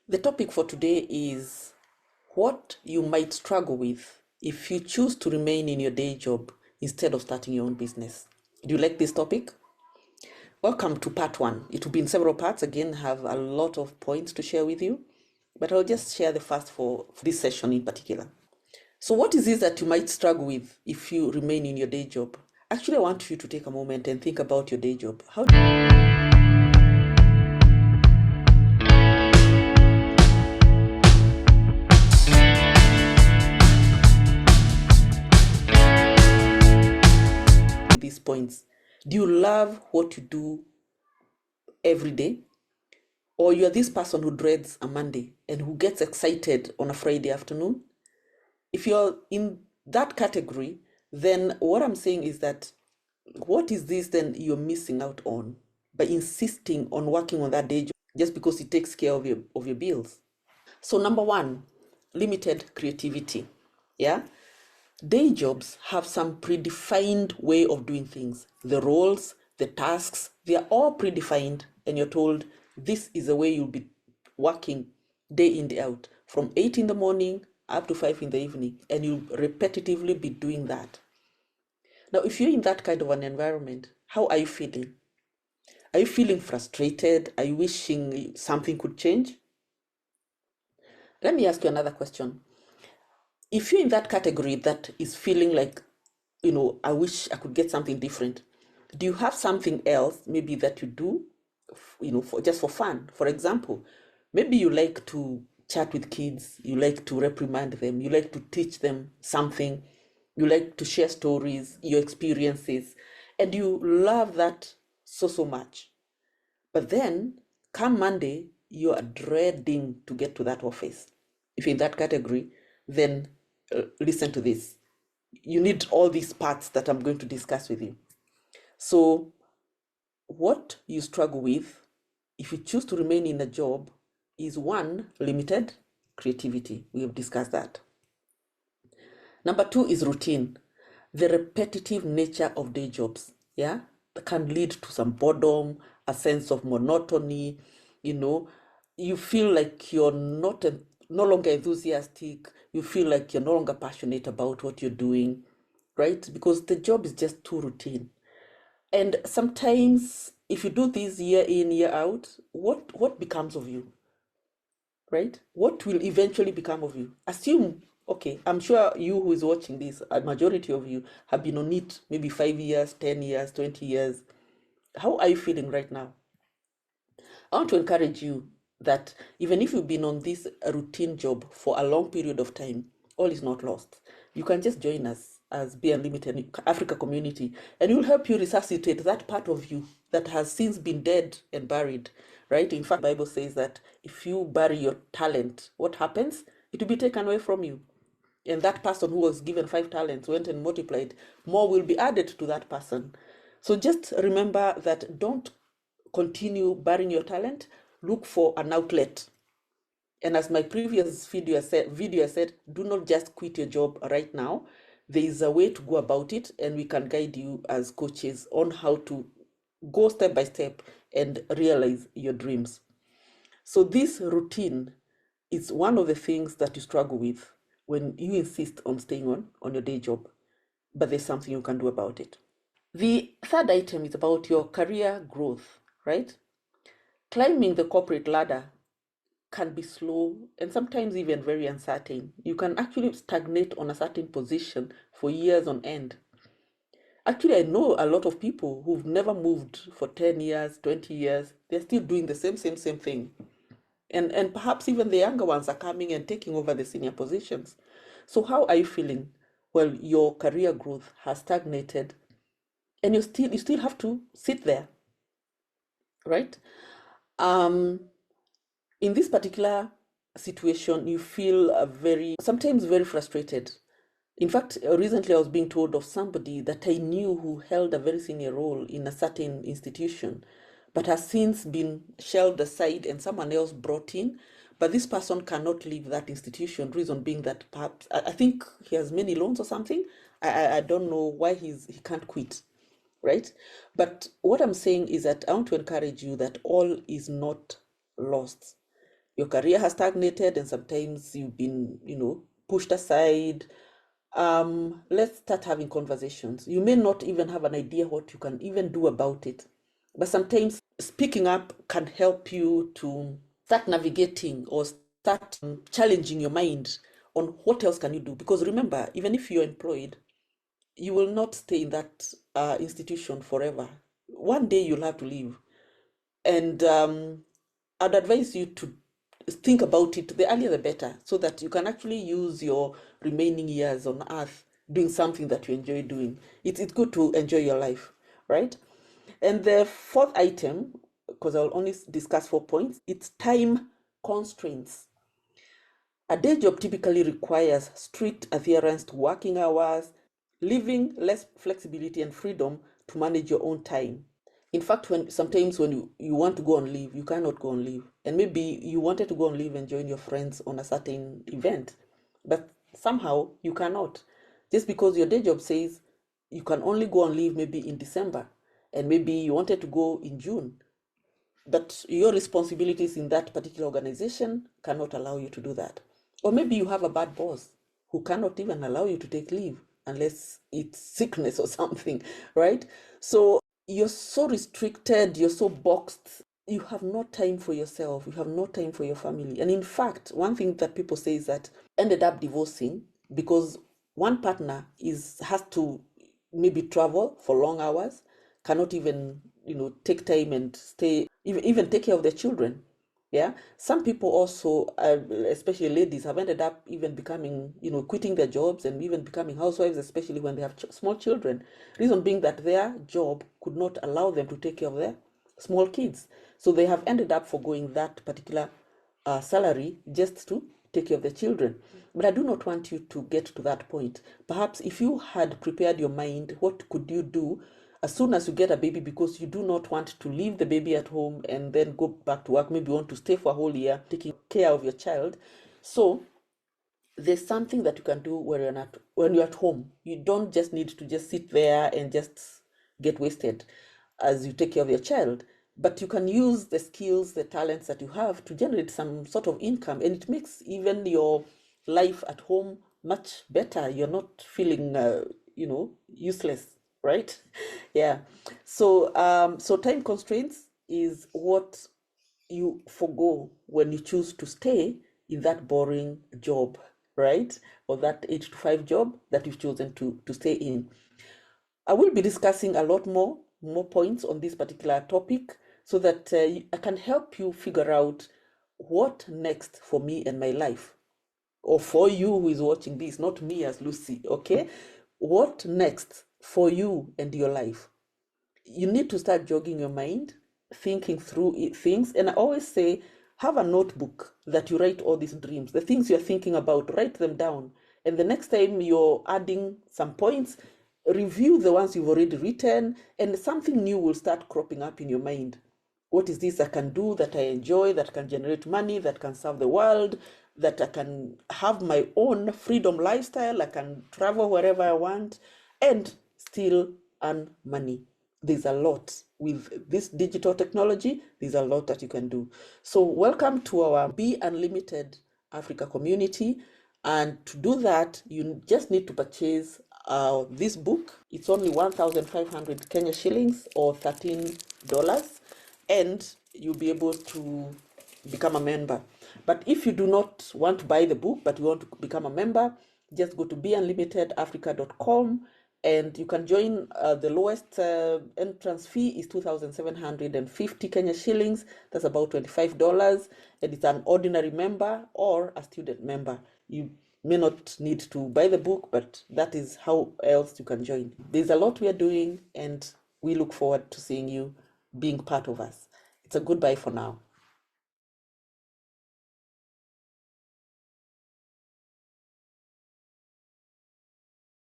The topic for today is what you might struggle with if you choose to remain in your day job instead of starting your own business. Do you like this topic? Welcome to part one. It will be in several parts. Again, have a lot of points to share with you, but I'll just share the first for this session in particular. So what is it that you might struggle with if you remain in your day job? Actually, I want you to take a moment and think about your day job. How these points? Do you love what you do every day? Or you are this person who dreads a Monday and who gets excited on a Friday afternoon? If you're in that category, then what I'm saying is that what is this then you're missing out on by insisting on working on that day job just because it takes care of your bills? So number one, limited creativity. Yeah. Day jobs have some predefined way of doing things. The roles, the tasks, they are all predefined, and you're told this is the way you'll be working day in, day out, from 8 in the morning up to 5 in the evening, and you'll repetitively be doing that. Now, if you're in that kind of an environment, how are you feeling? Are you feeling frustrated? Are you wishing something could change? Let me ask you another question. If you're in that category that is feeling like, I wish I could get something different, do you have something else maybe that you do, for just for fun? For example, maybe you like to chat with kids, you like to reprimand them, you like to teach them something, you like to share stories, your experiences, and you love that so much. But then come Monday, you are dreading to get to that office. If you're in that category, then listen to this. You need all these parts that I'm going to discuss with you. So, what you struggle with if you choose to remain in a job is one, limited creativity. We have discussed that. Number two is routine, the repetitive nature of day jobs. Yeah, that can lead to some boredom, a sense of monotony. You feel like you're no longer enthusiastic. You feel like you're no longer passionate about what you're doing, right? Because the job is just too routine. And sometimes, if you do this year in, year out, what becomes of you? Right? What will eventually become of you? Assume, okay, I'm sure you who is watching this, a majority of you have been on it maybe 5 years, 10 years, 20 years. How are you feeling right now? I want to encourage you that even if you've been on this routine job for a long period of time, all is not lost. You can just join us as Be Unlimited Africa community, and it will help you resuscitate that part of you that has since been dead and buried, right? In fact, the Bible says that if you bury your talent, what happens? It will be taken away from you. And that person who was given 5 talents went and multiplied, more will be added to that person. So just remember that don't continue burying your talent, look for an outlet. And as my previous video I said, do not just quit your job right now. There is a way to go about it, and we can guide you as coaches on how to go step by step and realize your dreams. So this routine is one of the things that you struggle with when you insist on staying on your day job, but there's something you can do about it. The third item is about your career growth, right? Climbing the corporate ladder can be slow and sometimes even very uncertain. You can actually stagnate on a certain position for years on end. Actually, I know a lot of people who've never moved for 10 years, 20 years. They're still doing the same thing. And perhaps even the younger ones are coming and taking over the senior positions. So how are you feeling? Well, your career growth has stagnated and you still have to sit there, right? In this particular situation, you feel sometimes very frustrated. In fact, recently I was being told of somebody that I knew who held a very senior role in a certain institution, but has since been shelved aside and someone else brought in. But this person cannot leave that institution, reason being that perhaps, I think he has many loans or something. I don't know why he can't quit, right? But what I'm saying is that I want to encourage you that all is not lost. your career has stagnated and sometimes you've been, pushed aside. Let's start having conversations. You may not even have an idea what you can even do about it, but sometimes speaking up can help you to start navigating or start challenging your mind on what else can you do. Because remember, even if you're employed, you will not stay in that institution forever. One day you'll have to leave. And I'd advise you to think about it the earlier the better, so that you can actually use your remaining years on earth doing something that you enjoy doing. It's good to enjoy your life, right? And the fourth item, because I'll only discuss 4 points, it's time constraints. A day job typically requires strict adherence to working hours, leaving less flexibility and freedom to manage your own time. In fact, sometimes when you want to go on leave, you cannot go on leave. And maybe you wanted to go on leave and join your friends on a certain event, but somehow you cannot. Just because your day job says you can only go on leave maybe in December, and maybe you wanted to go in June, but your responsibilities in that particular organization cannot allow you to do that. Or maybe you have a bad boss who cannot even allow you to take leave unless it's sickness or something, right? So you're so restricted, you're so boxed, you have no time for yourself, you have no time for your family. And in fact, one thing that people say is that ended up divorcing because one partner has to maybe travel for long hours, cannot even take time and stay, even take care of their children. Yeah, some people also, especially ladies, have ended up even becoming, quitting their jobs and even becoming housewives, especially when they have small children. Reason being that their job could not allow them to take care of their small kids, so they have ended up forgoing that particular salary just to take care of the children. But I do not want you to get to that point. Perhaps if you had prepared your mind, what could you do as soon as you get a baby, because you do not want to leave the baby at home and then go back to work. Maybe you want to stay for a whole year taking care of your child. So there's something that you can do when you're at home. You don't just need to just sit there and just get wasted as you take care of your child, but you can use the skills, the talents that you have to generate some sort of income, and it makes even your life at home much better. You're not feeling useless, right? Yeah. So time constraints is what you forgo when you choose to stay in that boring job, right? Or that 8 to 5 job that you've chosen to stay in. I will be discussing a lot more points on this particular topic, so that I can help you figure out what next for me and my life, or for you who is watching this, not me as Lucy, okay? What next for you and your life? You need to start jogging your mind, thinking through things. And I always say, have a notebook that you write all these dreams, the things you're thinking about, write them down. And the next time you're adding some points, review the ones you've already written, and something new will start cropping up in your mind. What is this I can do that I enjoy, that can generate money, that can serve the world, that I can have my own freedom lifestyle, I can travel wherever I want, and still earn money. There's a lot with this digital technology. There's a lot that you can do. So welcome to our Be Unlimited Africa community. And to do that, you just need to purchase this book. It's only 1,500 Kenya shillings or $13, and you'll be able to become a member. But if you do not want to buy the book, but you want to become a member, just go to beunlimitedafrica.com, and you can join. The lowest entrance fee is 2,750 Kenya shillings. That's about $25. And it's an ordinary member or a student member. You may not need to buy the book, but that is how else you can join. There's a lot we are doing, and we look forward to seeing you being part of us. It's a goodbye for now.